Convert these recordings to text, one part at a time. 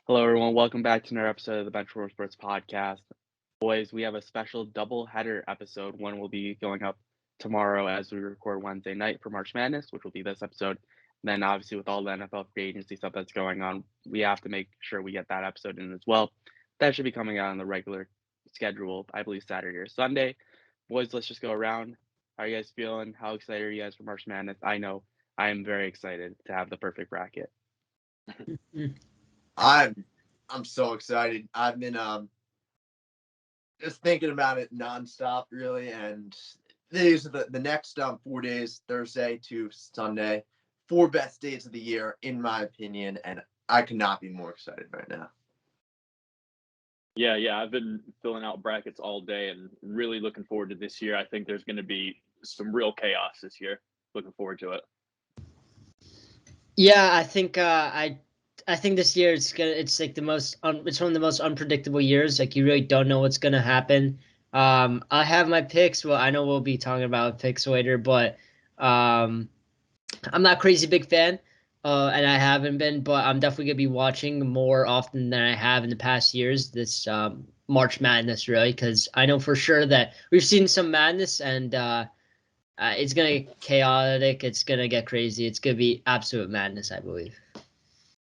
Hello, everyone. Welcome back to another episode of the Benchwarmer Sports podcast. Boys, we have a special double-header episode. One will be going up tomorrow as we record Wednesday night for March Madness, which will be this episode. Then, obviously, with all the NFL free agency stuff that's going on, we have to make sure we get that episode in as well. That should be coming out on the regular schedule, I believe, Saturday or Sunday. Boys, let's just go around. How are you guys feeling? How excited are you guys for March Madness? I know I am very excited to have the perfect bracket. I'm so excited. I've been just thinking about it nonstop, really. And these are the next 4 days, Thursday to Sunday, 4 best days of the year, in my opinion. And I could not be more excited right now. Yeah. I've been filling out brackets all day and really looking forward to this year. I think there's going to be some real chaos this year. Looking forward to it. Yeah, I think this year it's like it's one of the most unpredictable years. Like you really don't know what's gonna happen. I have my picks. Well, I know we'll be talking about picks later, but I'm not a crazy big fan, and I haven't been, but I'm definitely gonna be watching more often than I have in the past years. This March Madness, really, because I know for sure that we've seen some madness, and it's gonna get chaotic. It's gonna get crazy. It's gonna be absolute madness, I believe.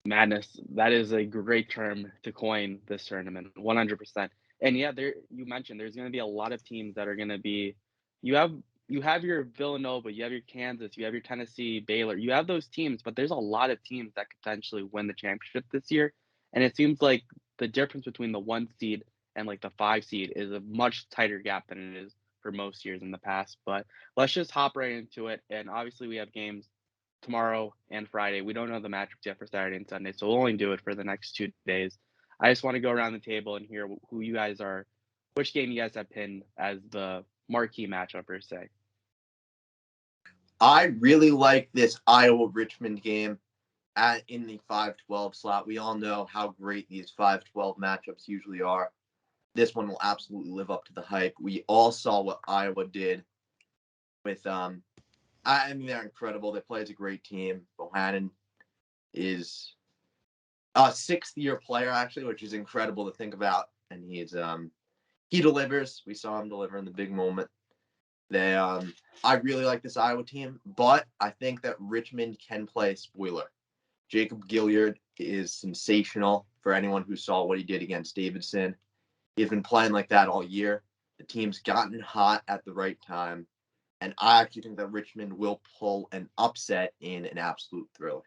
Madness. That is a great term to coin this tournament, 100%. And yeah, you mentioned there's going to be a lot of teams that are going to be. You have you have your Villanova, you have your Kansas, you have your Tennessee, Baylor. You have those teams, but there's a lot of teams that could potentially win the championship this year. And it seems like the difference between the 1 seed and like the 5 seed is a much tighter gap than it is for most years in the past. But let's just hop right into it. And obviously, we have games tomorrow and Friday. We don't know the matchups yet for Saturday and Sunday, so we'll only do it for the next 2 days. I just want to go around the table and hear who you guys are, which game you guys have pinned as the marquee matchup per se. I really like this Iowa-Richmond game in the 5-12 slot. We all know how great these 5-12 matchups usually are. This one will absolutely live up to the hype. We all saw what Iowa did with I mean, they're incredible. They play as a great team. Bohannon is a sixth-year player, actually, which is incredible to think about. And he delivers. We saw him deliver in the big moment. I really like this Iowa team, but I think that Richmond can play spoiler. Jacob Gilyard is sensational for anyone who saw what he did against Davidson. He's been playing like that all year. The team's gotten hot at the right time. And I actually think that Richmond will pull an upset in an absolute thriller.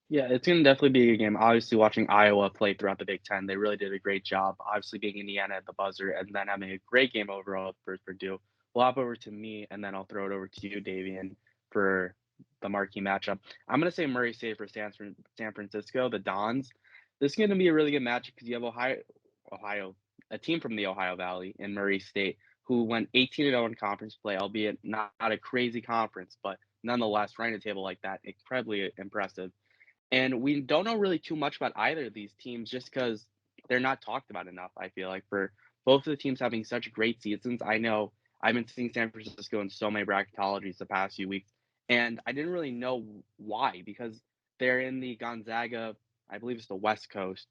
Yeah, it's going to definitely be a game. Obviously, watching Iowa play throughout the Big Ten, they really did a great job. Obviously, being Indiana at the buzzer and then having a great game overall for Purdue. We'll hop over to me, and then I'll throw it over to you, Davian, for the marquee matchup. I'm going to say Murray State for San Francisco, the Dons. This is going to be a really good matchup because you have Ohio, a team from the Ohio Valley in Murray State who went 18-0 in conference play, albeit not a crazy conference, but nonetheless, running a table like that, incredibly impressive. And we don't know really too much about either of these teams just because they're not talked about enough, I feel like, for both of the teams having such great seasons. I know I've been seeing San Francisco in so many bracketologies the past few weeks, and I didn't really know why because they're in the Gonzaga, I believe it's the West Coast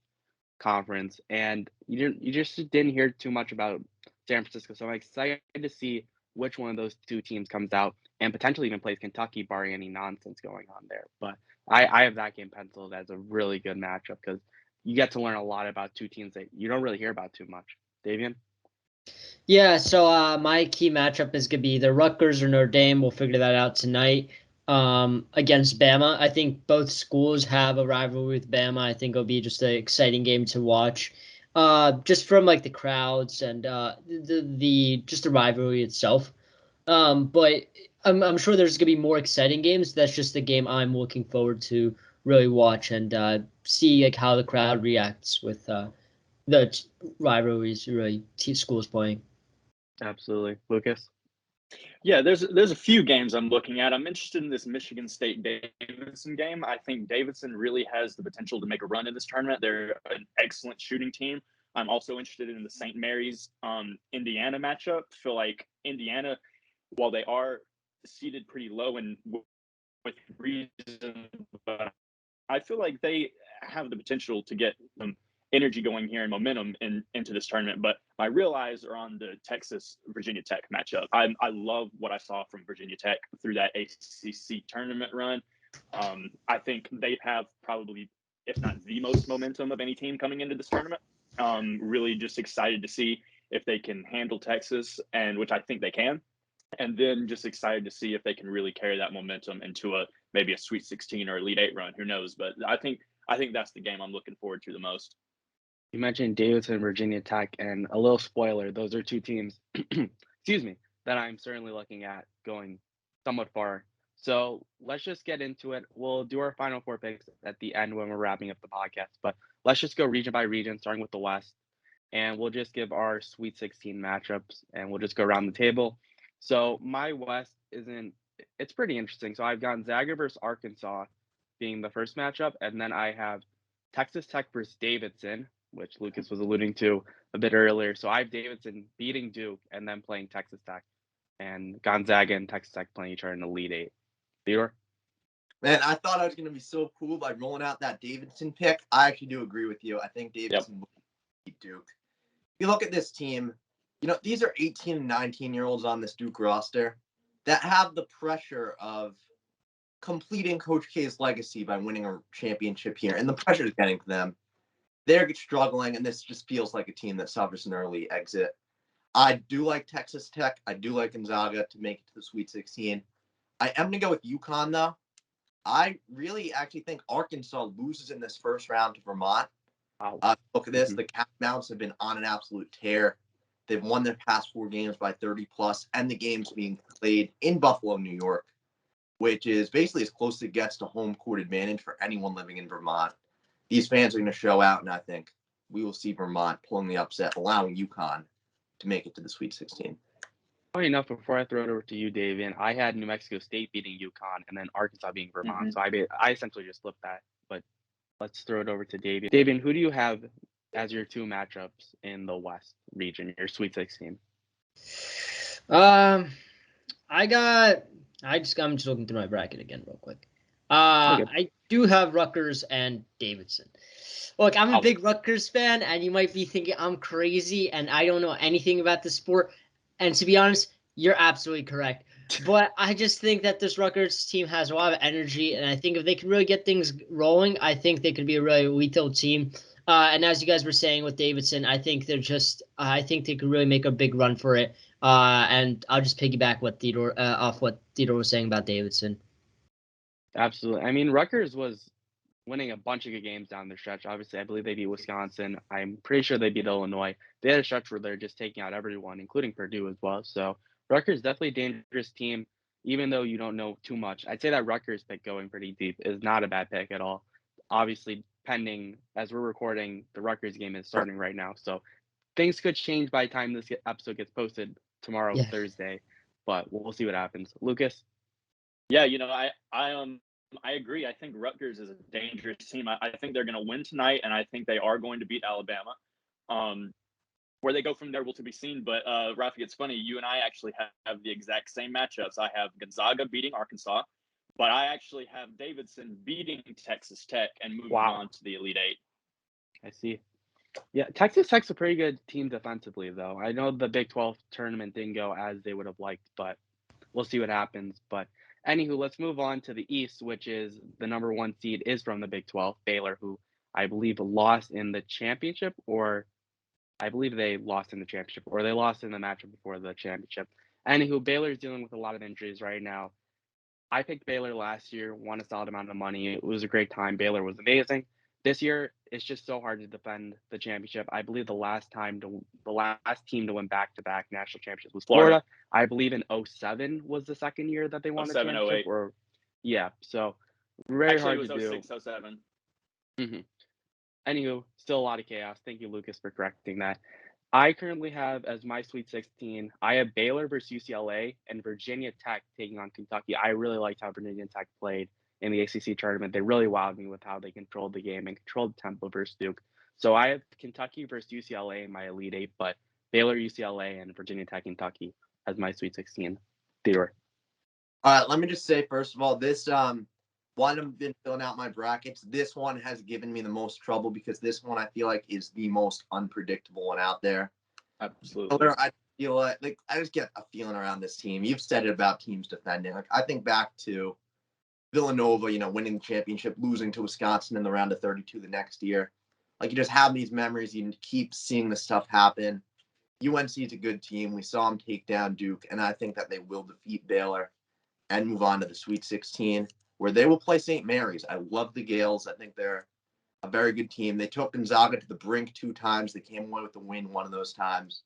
conference, and you just didn't hear too much about San Francisco. So I'm excited to see which one of those two teams comes out and potentially even plays Kentucky, barring any nonsense going on there. But I have that game penciled as a really good matchup because you get to learn a lot about two teams that you don't really hear about too much. Davian? Yeah, so my key matchup is gonna be either Rutgers or Notre Dame. We'll figure that out tonight. Against Bama, I think both schools have a rivalry with Bama. I think it'll be just an exciting game to watch. Just from like the crowds and the just the rivalry itself. But I'm sure there's gonna be more exciting games. That's just the game I'm looking forward to really watch and see like how the crowd reacts with the rivalries really schools playing. Absolutely. Lucas? Yeah, there's a few games I'm looking at. I'm interested in this Michigan State Davidson game. I think Davidson really has the potential to make a run in this tournament. They're an excellent shooting team. I'm also interested in the St. Mary's Indiana matchup. I feel like Indiana, while they are seated pretty low and with reason, but I feel like they have the potential to get some energy going here and momentum into this tournament. But my real eyes are on the Texas Virginia Tech matchup. I love what I saw from Virginia Tech through that ACC tournament run. I think they have probably, if not the most momentum of any team coming into this tournament. Really just excited to see if they can handle Texas, and which I think they can. And then just excited to see if they can really carry that momentum into maybe a Sweet 16 or Elite 8 run. Who knows? But I think that's the game I'm looking forward to the most. You mentioned Davidson, Virginia Tech, and a little spoiler, those are two teams, excuse me, that I'm certainly looking at going somewhat far. So let's just get into it. We'll do our final four picks at the end when we're wrapping up the podcast, but let's just go region by region, starting with the West, and we'll just give our Sweet 16 matchups, and we'll just go around the table. So my West it's pretty interesting. So I've got Gonzaga versus Arkansas being the first matchup, and then I have Texas Tech versus Davidson, which Lucas was alluding to a bit earlier. So I have Davidson beating Duke and then playing Texas Tech, and Gonzaga and Texas Tech playing each other in the Elite Eight. Theodore? Man, I thought I was going to be so cool by rolling out that Davidson pick. I actually do agree with you. I think Davidson will beat Duke. If you look at this team, these are 18 and 19-year-olds on this Duke roster that have the pressure of completing Coach K's legacy by winning a championship here, and the pressure is getting to them. They're struggling, and this just feels like a team that suffers an early exit. I do like Texas Tech. I do like Gonzaga to make it to the Sweet 16. I am going to go with UConn, though. I really actually think Arkansas loses in this first round to Vermont. Wow. Look at this. The Mounts have been on an absolute tear. They've won their past 4 games by 30+, and the game's being played in Buffalo, New York, which is basically as close as it gets to home court advantage for anyone living in Vermont. These fans are going to show out, and I think we will see Vermont pulling the upset, allowing UConn to make it to the Sweet 16. Funny enough, before I throw it over to you, Davian, I had New Mexico State beating UConn and then Arkansas beating Vermont. So I essentially just flipped that. But let's throw it over to Davian. Davian, who do you have as your 2 matchups in the West region, your Sweet 16? I'm just looking through my bracket again real quick. I do have Rutgers and Davidson. Look, I'm a big Rutgers fan, and you might be thinking I'm crazy and I don't know anything about the sport. And to be honest, you're absolutely correct. But I just think that this Rutgers team has a lot of energy, and I think if they can really get things rolling, I think they could be a really lethal team. And as you guys were saying with Davidson, I think I think they could really make a big run for it. And I'll just piggyback off what Theodore was saying about Davidson. Absolutely. I mean, Rutgers was winning a bunch of good games down the stretch. Obviously, I believe they beat Wisconsin. I'm pretty sure they beat Illinois. They had a stretch where they're just taking out everyone, including Purdue as well. So Rutgers definitely a dangerous team, even though you don't know too much. I'd say that Rutgers pick going pretty deep is not a bad pick at all. Obviously, pending, as we're recording, the Rutgers game is starting right now. So things could change by the time this episode gets posted tomorrow, Thursday. But we'll see what happens. Lucas? Yeah, I agree. I think Rutgers is a dangerous team. I think they're going to win tonight, and I think they are going to beat Alabama. Where they go from there will to be seen. But Raffi, it's funny. You and I actually have the exact same matchups. I have Gonzaga beating Arkansas, but I actually have Davidson beating Texas Tech and moving on to the Elite Eight. I see. Yeah, Texas Tech's a pretty good team defensively, though. I know the Big 12 tournament didn't go as they would have liked, but we'll see what happens. But anywho, let's move on to the East, which is the number 1 seed is from the Big 12, Baylor, who I believe lost in the championship, or I believe they lost in the championship, or they lost in the matchup before the championship. Anywho, Baylor's dealing with a lot of injuries right now. I picked Baylor last year, won a solid amount of money. It was a great time. Baylor was amazing. This year, it's just so hard to defend the championship. I believe the last team to win back-to-back national championships was Florida. I believe in 2007 was the second year that they won the championship. 08. So very hard to do. Actually, it was 06, 07. Mm-hmm. Anywho, still a lot of chaos. Thank you, Lucas, for correcting that. I currently have as my Sweet 16, I have Baylor versus UCLA and Virginia Tech taking on Kentucky. I really liked how Virginia Tech played in the ACC tournament. They really wowed me with how they controlled the game and controlled the tempo versus Duke. So I have Kentucky versus UCLA in my Elite Eight, but Baylor, UCLA, and Virginia Tech, Kentucky as my Sweet 16. Theodore. All right, let me just say, first of all, this One I've been filling out my brackets. This one has given me the most trouble because this one I feel like is the most unpredictable one out there. Absolutely. I feel like I just get a feeling around this team. You've said it about teams defending. Like I think back to Villanova, winning the championship, losing to Wisconsin in the round of 32 the next year. Like you just have these memories. You keep seeing this stuff happen. UNC is a good team. We saw them take down Duke, and I think that they will defeat Baylor and move on to the Sweet 16, where they will play St. Mary's. I love the Gales. I think they're a very good team. They took Gonzaga to the brink 2 times. They came away with the win one of those times.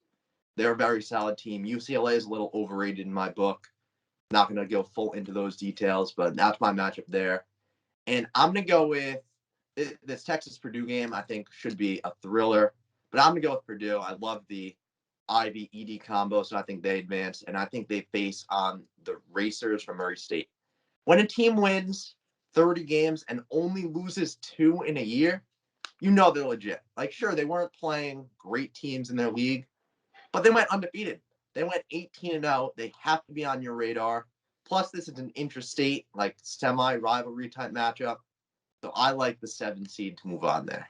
They're a very solid team. UCLA is a little overrated in my book. Not going to go full into those details, but that's my matchup there. And I'm going to go with this Texas-Purdue game. I think should be a thriller, but I'm going to go with Purdue. I love the Ivy-ED combo, so I think they advance, and I think they face on the Racers from Murray State. When a team wins 30 games and only loses 2 in a year, they're legit. Like, sure, they weren't playing great teams in their league, but they went undefeated. They went 18-0. They have to be on your radar. Plus, this is an intrastate, like semi-rivalry type matchup. So I like the 7 seed to move on there.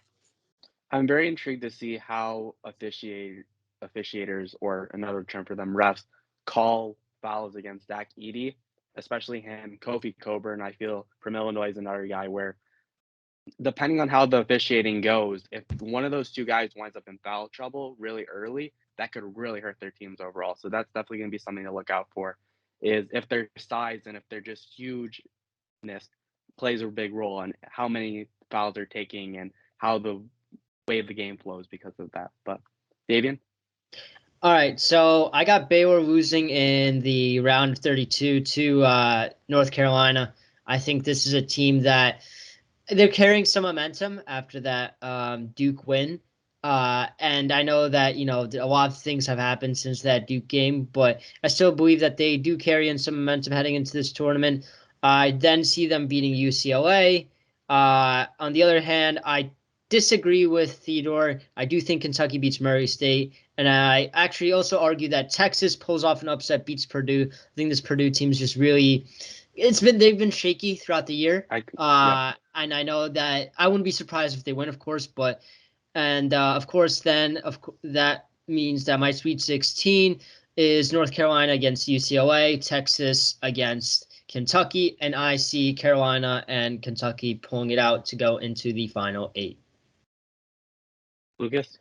I'm very intrigued to see how officiators, or another term for them, refs, call fouls against Zach Edey, especially him. Kofi Coburn, I feel, from Illinois is another guy where, depending on how the officiating goes, if one of those two guys winds up in foul trouble really early, that could really hurt their teams overall. So that's definitely going to be something to look out for, is if their size and if they're just hugeness plays a big role on how many fouls they're taking and how the way the game flows because of that. But Davian? All right, so I got Baylor losing in the round of 32 to North Carolina. I think this is a team that they're carrying some momentum after that Duke win. And I know that, a lot of things have happened since that Duke game, but I still believe that they do carry in some momentum heading into this tournament. I then see them beating UCLA. On the other hand, I disagree with Theodore. I do think Kentucky beats Murray State. And I actually also argue that Texas pulls off an upset, beats Purdue. I think this Purdue team's just really they've been shaky throughout the year. Yeah. And I know that I wouldn't be surprised if they win, of course, of course, then that means that my Sweet 16 is North Carolina against UCLA, Texas against Kentucky, and I see Carolina and Kentucky pulling it out to go into the final 8. Lucas?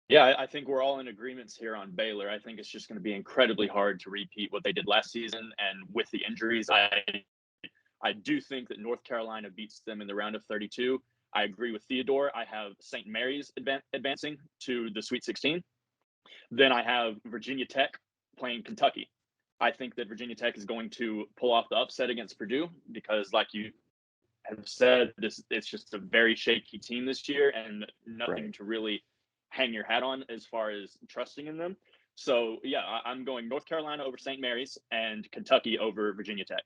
Yeah, I think we're all in agreements here on Baylor. I think it's just going to be incredibly hard to repeat what they did last season. And with the injuries, I do think that North Carolina beats them in the round of 32. I agree with Theodore. I have St. Mary's advancing to the Sweet 16. Then I have Virginia Tech playing Kentucky. I think that Virginia Tech is going to pull off the upset against Purdue because, like you have said, it's just a very shaky team this year and nothing to really hang your hat on as far as trusting in them. So, yeah, I'm going North Carolina over St. Mary's and Kentucky over Virginia Tech.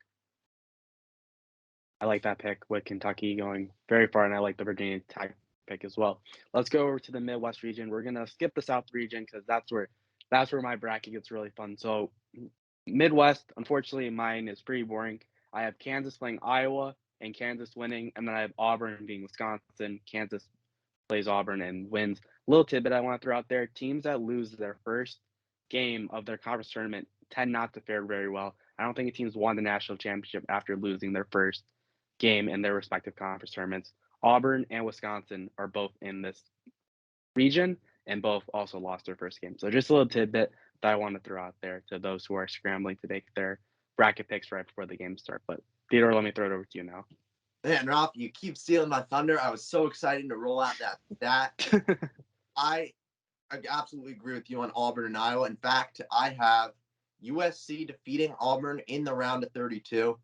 I like that pick with Kentucky going very far, and I like the Virginia Tech pick as well. Let's go over to the Midwest region. We're gonna skip the South region because that's where my bracket gets really fun. So Midwest, unfortunately, mine is pretty boring. I have Kansas playing Iowa and Kansas winning, and then I have Auburn being Wisconsin. Kansas plays Auburn and wins. Little tidbit I want to throw out there: teams that lose their first game of their conference tournament tend not to fare very well. I don't think a team's won the national championship after losing their first game in their respective conference tournaments. Auburn and Wisconsin are both in this region and both also lost their first game. So just a little tidbit that I want to throw out there to those who are scrambling to make their bracket picks right before the games start. But Theodore, let me throw it over to you now. Man, Ralph, you keep stealing my thunder. I was so excited to roll out that. I absolutely agree with you on Auburn and Iowa. In fact, I have USC defeating Auburn in the round of 32.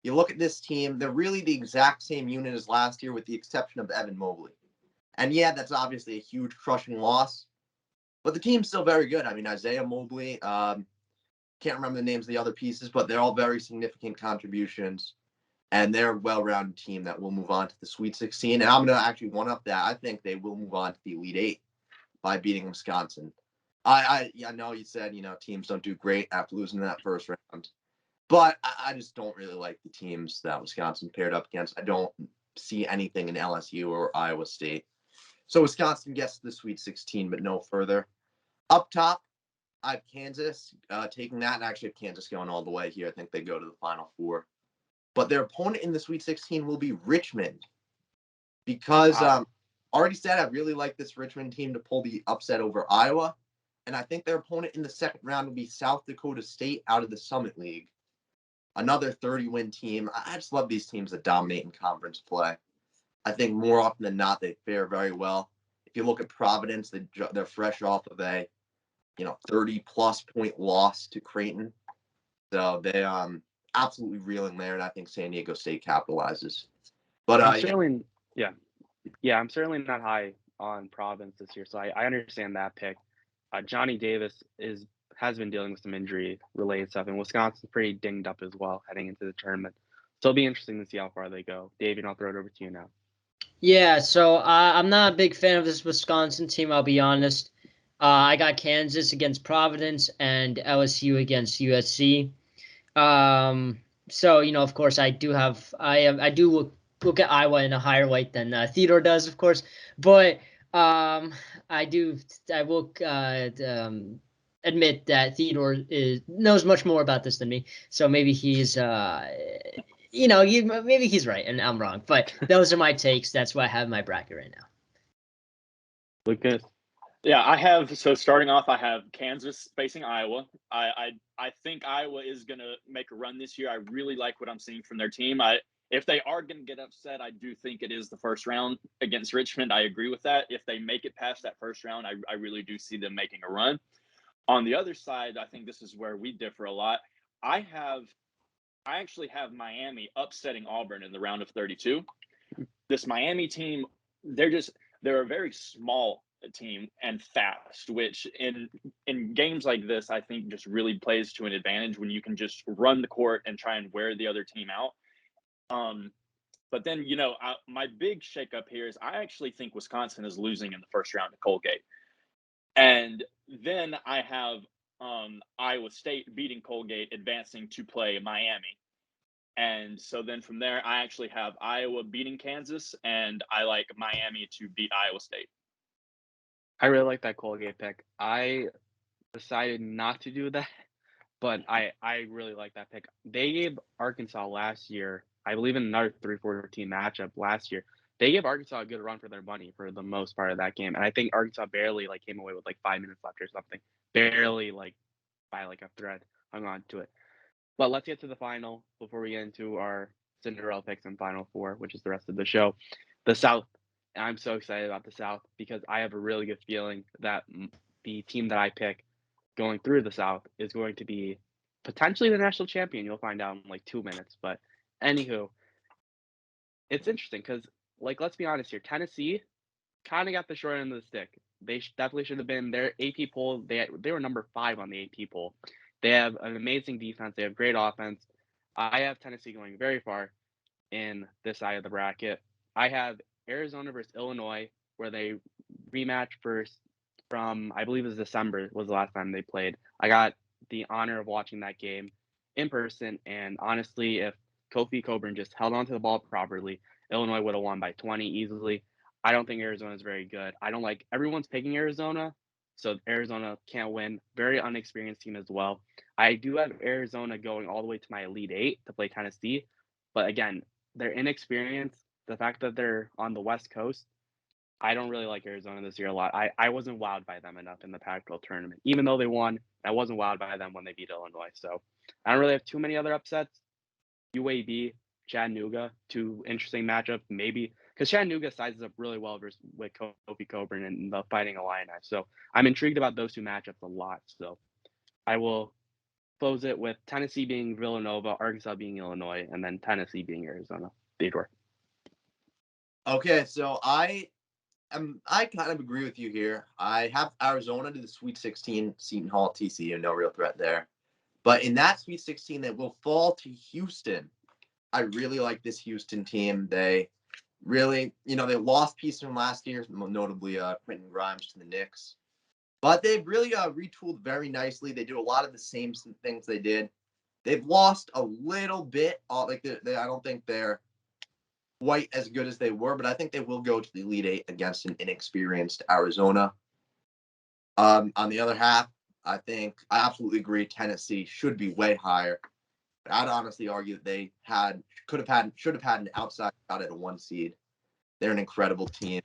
You look at this team, they're really the exact same unit as last year with the exception of Evan Mobley. And yeah, that's obviously a huge crushing loss, but the team's still very good. I mean, Isaiah Mobley, can't remember the names of the other pieces, but they're all very significant contributions. And they're a well-rounded team that will move on to the Sweet 16. And I'm going to actually one-up that. I think they will move on to the Elite 8 by beating Wisconsin. I know you said, teams don't do great after losing that first round. But I just don't really like the teams that Wisconsin paired up against. I don't see anything in LSU or Iowa State. So Wisconsin gets to the Sweet 16, but no further. Up top, I have Kansas taking that, and I actually have Kansas going all the way here. I think they go to the Final Four. But their opponent in the Sweet 16 will be Richmond. Because already said I really like this Richmond team to pull the upset over Iowa. And I think their opponent in the second round will be South Dakota State out of the Summit League. Another 30-win team. I just love these teams that dominate in conference play. I think more often than not, they fare very well. If you look at Providence, they're fresh off of a 30-plus point loss to Creighton. So they absolutely reeling there, and I think San Diego State capitalizes. But I'm certainly not high on Providence this year, so I understand that pick. Johnny Davis has been dealing with some injury-related stuff, and Wisconsin's pretty dinged up as well heading into the tournament. So it'll be interesting to see how far they go. David, I'll throw it over to you now. Yeah, so I'm not a big fan of this Wisconsin team, I'll be honest. I got Kansas against Providence and LSU against USC. So, of course, I do look at Iowa in a higher light than Theodore does, of course. But I will admit that Theodore knows much more about this than me. So maybe he's maybe he's right and I'm wrong. But those are my takes. That's why I have my bracket right now. Lucas. Yeah, starting off, I have Kansas facing Iowa. I think Iowa is going to make a run this year. I really like what I'm seeing from their team. If they are going to get upset, I do think it is the first round against Richmond. I agree with that. If they make it past that first round, I really do see them making a run. On the other side, I think this is where we differ a lot. I actually have Miami upsetting Auburn in the round of 32. This Miami team, they're a very small team and fast, which in games like this, I think just really plays to an advantage when you can just run the court and try and wear the other team out. But then, my big shakeup here is I actually think Wisconsin is losing in the first round to Colgate. And then I have Iowa State beating Colgate, advancing to play Miami. And so then from there, I actually have Iowa beating Kansas, and I like Miami to beat Iowa State. I really like that Colgate pick. I decided not to do that, but I really like that pick. They gave Arkansas last year, I believe in another 3-4 team matchup last year, they gave Arkansas a good run for their money for the most part of that game. And I think Arkansas barely came away with 5 minutes left or something. Barely by a thread hung on to it. But let's get to the final before we get into our Cinderella picks and Final Four, which is the rest of the show. The South. I'm so excited about the South because I have a really good feeling that the team that I pick going through the South is going to be potentially the national champion. You'll find out in 2 minutes. But anywho, it's interesting because, let's be honest here. Tennessee kind of got the short end of the stick. They definitely should have been their AP poll. They were number 5 on the AP poll. They have an amazing defense. They have great offense. I have Tennessee going very far in this side of the bracket. I have Arizona versus Illinois, where they rematch from, I believe it was December, was the last time they played. I got the honor of watching that game in person, and honestly, if Kofi Coburn just held onto the ball properly, Illinois would have won by 20 easily. I don't think Arizona is very good. Everyone's picking Arizona, so Arizona can't win. Very unexperienced team as well. I do have Arizona going all the way to my Elite 8 to play Tennessee, but again, their inexperience, the fact that they're on the West Coast, I don't really like Arizona this year a lot. I wasn't wowed by them enough in the Pac-12 tournament. Even though they won, I wasn't wowed by them when they beat Illinois. So I don't really have too many other upsets. UAB, Chattanooga, 2 interesting matchups, maybe. Because Chattanooga sizes up really well with Kofi Coburn and the Fighting Illini. So I'm intrigued about those 2 matchups a lot. So I will close it with Tennessee being Villanova, Arkansas being Illinois, and then Tennessee being Arizona. Theodore. Okay, so I kind of agree with you here. I have Arizona to the Sweet 16, Seton Hall, TCU, no real threat there. But in that Sweet 16 that will fall to Houston, I really like this Houston team. They really, they lost pieces from last year, notably Quentin Grimes to the Knicks. But they've really retooled very nicely. They do a lot of the same things they did They've lost a little bit. I don't think they're quite as good as they were, but I think they will go to the Elite Eight against an inexperienced Arizona. On the other half, I absolutely agree Tennessee should be way higher. But I'd honestly argue that they should have had an outside shot at a 1 seed. They're an incredible team.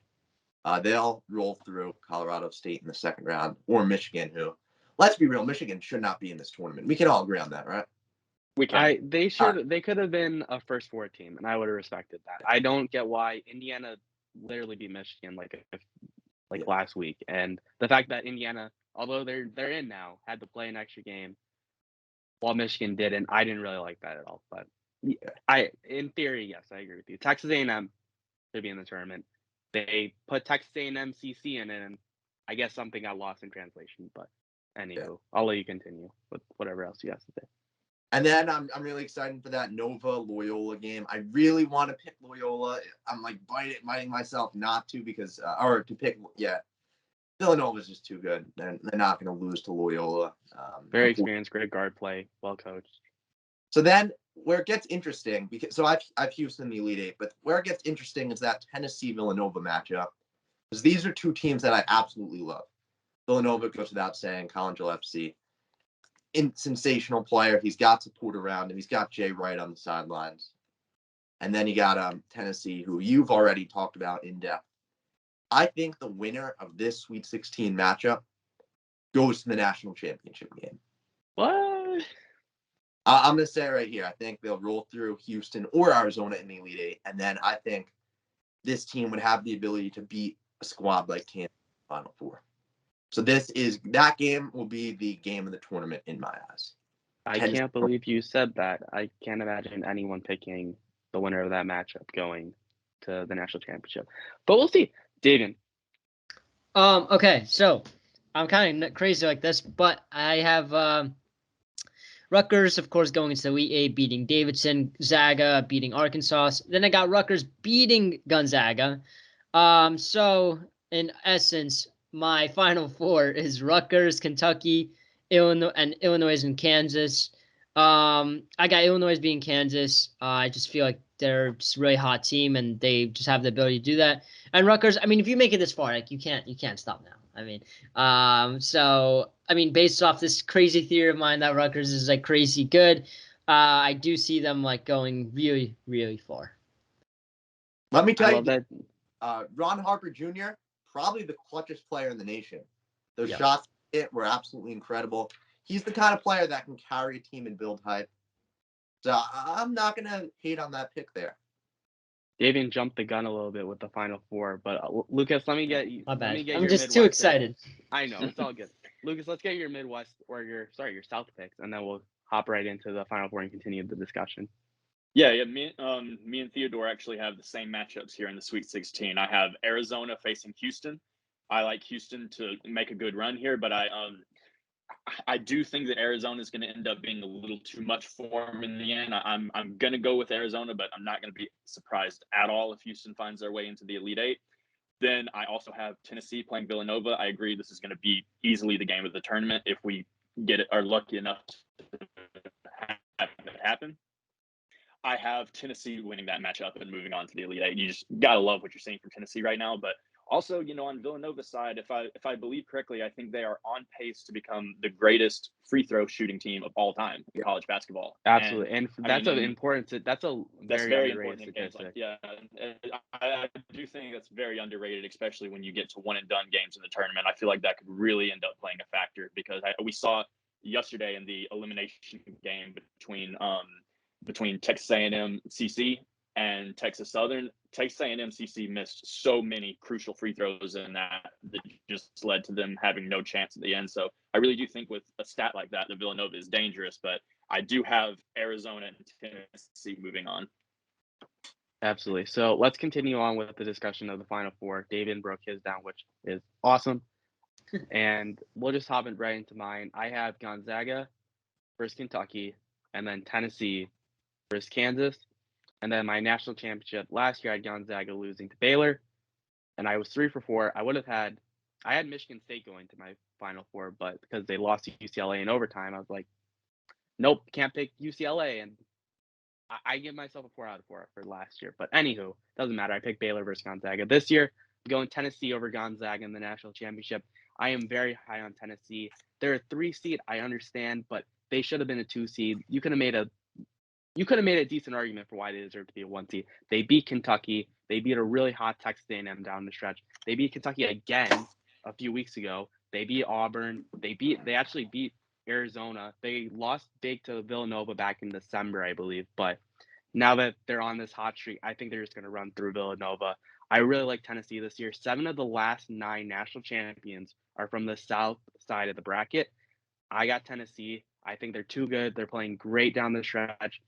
They'll roll through Colorado State in the second round, or Michigan, who, let's be real, Michigan should not be in this tournament. We can all agree on that, right? We can. They could have been a first 4 team, and I would have respected that. I don't get why Indiana literally beat Michigan last week, and the fact that Indiana, although they're in now, had to play an extra game, while Michigan didn't. I didn't really like that at all. But in theory, yes, I agree with you. Texas A&M should be in the tournament. They put Texas A&M CC in it, and I guess something got lost in translation. But anywho, I'll let you continue with whatever else you have to say. And then I'm really excited for that Nova Loyola game. I really want to pick Loyola. I'm like biting myself not to because or to pick. Yeah, Villanova is just too good. They're not going to lose to Loyola. Very experienced, great guard play, well coached. So then where it gets interesting, because I've Houston in the Elite Eight, but where it gets interesting is that Tennessee Villanova matchup, because these are two teams that I absolutely love. Villanova goes without saying, Collinsville FC. Sensational player. He's got support around him. He's got Jay Wright on the sidelines. And then you got Tennessee, who you've already talked about in depth. I think the winner of this Sweet 16 matchup goes to the national championship game. What? I'm going to say right here, I think they'll roll through Houston or Arizona in the Elite Eight. And then I think this team would have the ability to beat a squad like Kansas in the Final Four. So that game will be the game of the tournament in my eyes. I can't believe you said that. I can't imagine anyone picking the winner of that matchup going to the national championship. But we'll see. David. Okay, so I'm kind of crazy like this, but I have Rutgers, of course, going into the Elite Eight, beating Davidson, Gonzaga beating Arkansas. Then I got Rutgers beating Gonzaga. So in essence, my Final Four is Rutgers, Kentucky, Illinois, and Illinois and Kansas. I got Illinois beating Kansas. I just feel like they're just a really hot team, and they just have the ability to do that. And Rutgers, I mean, if you make it this far, like you can't stop now. I mean, so I mean, based off this crazy theory of mine that Rutgers is like crazy good, I do see them like going really, really far. Let me tell you that Ron Harper Jr., probably the clutchest player in the nation. Those shots were absolutely incredible. He's the kind of player that can carry a team and build hype. So I'm not going to hate on that pick there. Davian jumped the gun a little bit with the Final Four, but Lucas, let me get you. My bad. I'm just Midwest too excited. I know, it's all good. Lucas, let's get your Midwest or your South picks, and then we'll hop right into the Final Four and continue the discussion. Yeah. Me and Theodore actually have the same matchups here in the Sweet 16. I have Arizona facing Houston. I like Houston to make a good run here, but I do think that Arizona is going to end up being a little too much for them in the end. I'm going to go with Arizona, but I'm not going to be surprised at all if Houston finds their way into the Elite Eight. Then I also have Tennessee playing Villanova. I agree this is going to be easily the game of the tournament if we are lucky enough to have it happen. I have Tennessee winning that matchup and moving on to the Elite Eight. You just got to love what you're seeing from Tennessee right now, but also, on Villanova's side, if I believe correctly, I think they are on pace to become the greatest free throw shooting team of all time in college basketball. Absolutely, and that's a very underrated statistic. I do think that's very underrated, especially when you get to one and done games in the tournament. I feel like that could really end up playing a factor because we saw yesterday in the elimination game between Texas A&M CC and Texas Southern. Texas A&M CC missed so many crucial free throws in that just led to them having no chance at the end. So I really do think with a stat like that Villanova is dangerous, but I do have Arizona and Tennessee moving on. Absolutely. So let's continue on with the discussion of the Final Four. David broke his down, which is awesome. And we'll just hop right into mine. I have Gonzaga versus Kentucky, and then Tennessee versus Kansas. And then my national championship last year, I had Gonzaga losing to Baylor, and I was 3 for 4. I had Michigan State going to my Final Four, but because they lost to UCLA in overtime, I was like, Nope, can't pick UCLA, and I give myself a 4 out of 4 for last year. But anywho, doesn't matter. I picked Baylor versus Gonzaga. This year, I'm going Tennessee over Gonzaga in the national championship. I am very high on Tennessee. They're a 3 seed, I understand, but they should have been a 2 seed. You could have made a decent argument for why they deserve to be a 1 seed. They beat Kentucky. They beat a really hot Texas A&M down the stretch. They beat Kentucky again a few weeks ago. They beat Auburn. They actually beat Arizona. They lost big to Villanova back in December, I believe. But now that they're on this hot streak, I think they're just going to run through Villanova. I really like Tennessee this year. 7 of the last 9 national champions are from the south side of the bracket. I got Tennessee. I think they're too good. They're playing great down the stretch.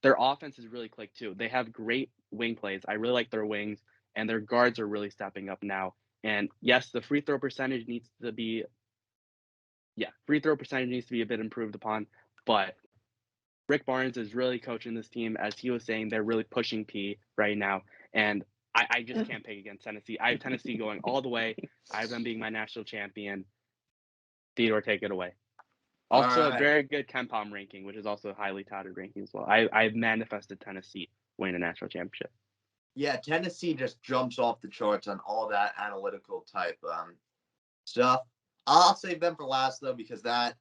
Their offense is really clicked too. They have great wing plays. I really like their wings, and their guards are really stepping up now. And yes, the free throw percentage needs to be a bit improved upon, but Rick Barnes is really coaching this team. As he was saying, they're really pushing P right now. And I just can't pick against Tennessee. I have Tennessee going all the way. I have them being my national champion. Theodore, take it away. Also, a very good KenPom ranking, which is also a highly touted ranking as well. I've manifested Tennessee winning the national championship. Yeah, Tennessee just jumps off the charts on all that analytical type stuff. I'll save them for last, though, because that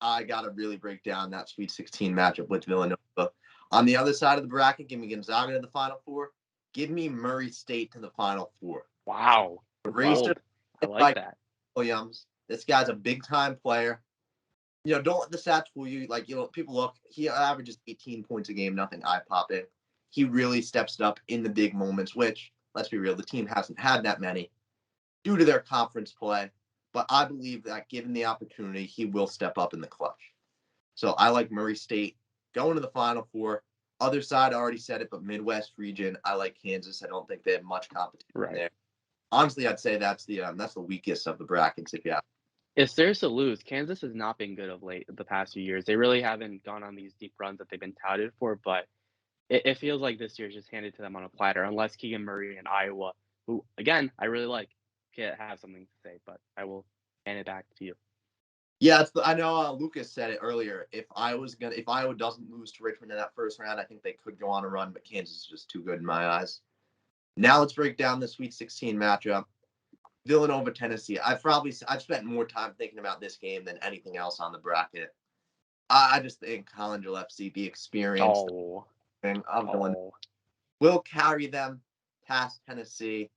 I got to really break down that Sweet 16 matchup with Villanova. On the other side of the bracket, give me Gonzaga to the Final Four. Give me Murray State to the Final Four. Wow. Bold. I like that. Williams. This guy's a big-time player. Don't let the stats fool you. People look, he averages 18 points a game, nothing eye-popping. He really steps up in the big moments, which, let's be real, the team hasn't had that many due to their conference play. But I believe that given the opportunity, he will step up in the clutch. So I like Murray State going to the Final Four. Other side, I already said it, but Midwest region, I like Kansas. I don't think they have much competition there. Honestly, I'd say that's the weakest of the brackets, if you have. It's theirs to lose. Kansas has not been good of late the past few years. They really haven't gone on these deep runs that they've been touted for, but it feels like this year's just handed to them on a platter, unless Keegan Murray and Iowa, who, again, I really like, can have something to say, but I will hand it back to you. Yeah, I know Lucas said it earlier. If Iowa doesn't lose to Richmond in that first round, I think they could go on a run, but Kansas is just too good in my eyes. Now let's break down the Sweet 16 matchup. Villanova, Tennessee. I've spent more time thinking about this game than anything else on the bracket. I just think Colin Gillespie, the experience of Villanova, will carry them past Tennessee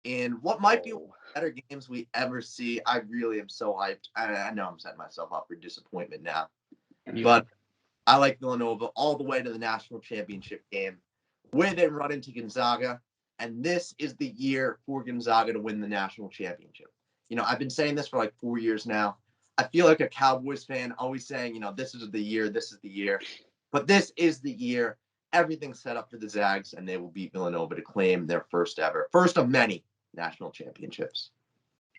in what might be one of the better games we ever see. I really am so hyped. I know I'm setting myself up for disappointment now, but I like Villanova all the way to the national championship game where they run into Gonzaga. And this is the year for Gonzaga to win the national championship. I've been saying this for like 4 years now. I feel like a Cowboys fan always saying, this is the year, this is the year. But this is the year. Everything's set up for the Zags, and they will beat Villanova to claim their first of many national championships.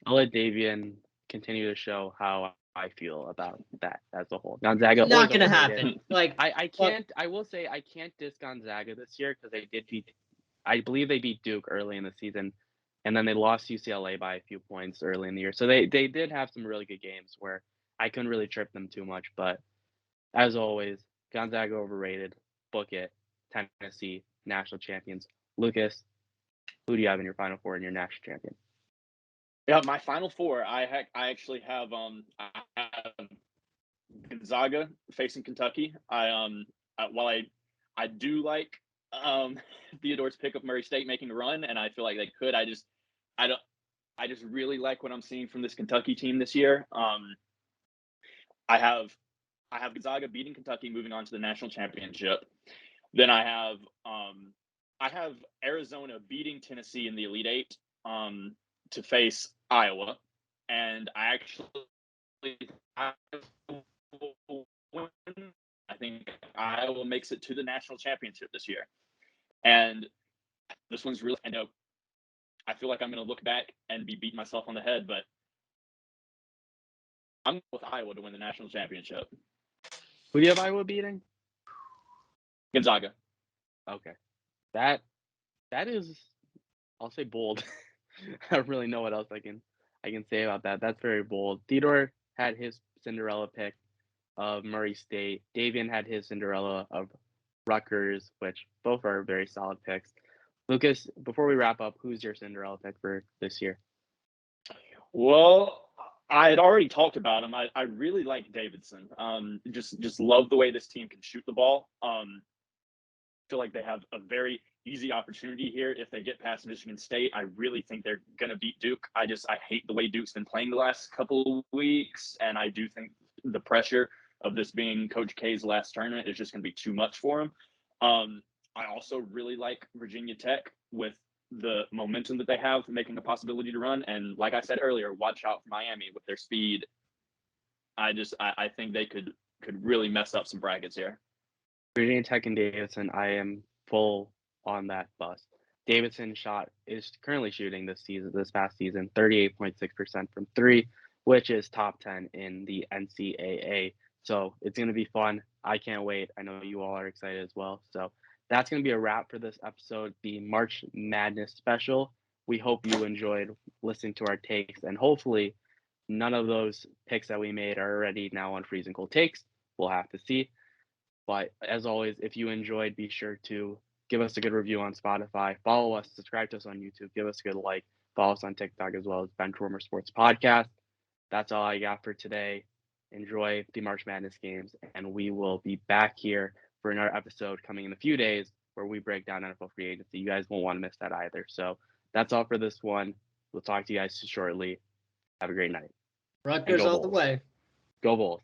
I'll let Davian continue to show how I feel about that as a whole. Gonzaga not going to happen. I will say I can't diss Gonzaga this year because I believe they beat Duke early in the season, and then they lost UCLA by a few points early in the year. So they did have some really good games where I couldn't really trip them too much. But as always, Gonzaga overrated. Book it. Tennessee, national champions. Lucas, who do you have in your Final Four and your national champion? Yeah, my Final Four, I actually have Gonzaga facing Kentucky. While I do like Theodore's pick of Murray State making a run, and I feel like they could. I just really like what I'm seeing from this Kentucky team this year. I have Gonzaga beating Kentucky, moving on to the national championship. Then I have Arizona beating Tennessee in the Elite Eight to face Iowa, and I think Iowa makes it to the national championship this year. And this one's really, I feel like I'm going to look back and be beating myself on the head, but I'm with Iowa to win the national championship. Who do you have Iowa beating? Gonzaga. Okay. That is, I'll say bold. I don't really know what else I can say about that. That's very bold. Theodore had his Cinderella pick. of Murray State. Davian had his Cinderella of Rutgers, which both are very solid picks. Lucas, before we wrap up, who's your Cinderella pick for this year? Well, I had already talked about him. I really like Davidson. Just love the way this team can shoot the ball. Feel like they have a very easy opportunity here if they get past Michigan State. I really think they're going to beat Duke. I hate the way Duke's been playing the last couple of weeks, and I do think the pressure of this being Coach K's last tournament is just going to be too much for him. I also really like Virginia Tech with the momentum that they have, making a possibility to run. And like I said earlier, watch out for Miami with their speed. I think they could really mess up some brackets here. Virginia Tech and Davidson, I am full on that bus. Davidson is currently shooting this past season, 38.6% from three, which is top 10 in the NCAA. So it's going to be fun. I can't wait. I know you all are excited as well. So that's going to be a wrap for this episode, the March Madness special. We hope you enjoyed listening to our takes, and hopefully none of those picks that we made are already now on Freezing Cold Takes. We'll have to see. But as always, if you enjoyed, be sure to give us a good review on Spotify, follow us, subscribe to us on YouTube, give us a good like, follow us on TikTok as well as Benchwarmer Sports Podcast. That's all I got for today. Enjoy the March Madness games, and we will be back here for another episode coming in a few days where we break down NFL free agency. You guys won't want to miss that either. So that's all for this one. We'll talk to you guys shortly. Have a great night. Rutgers all the Bulls. way. Go Bulls.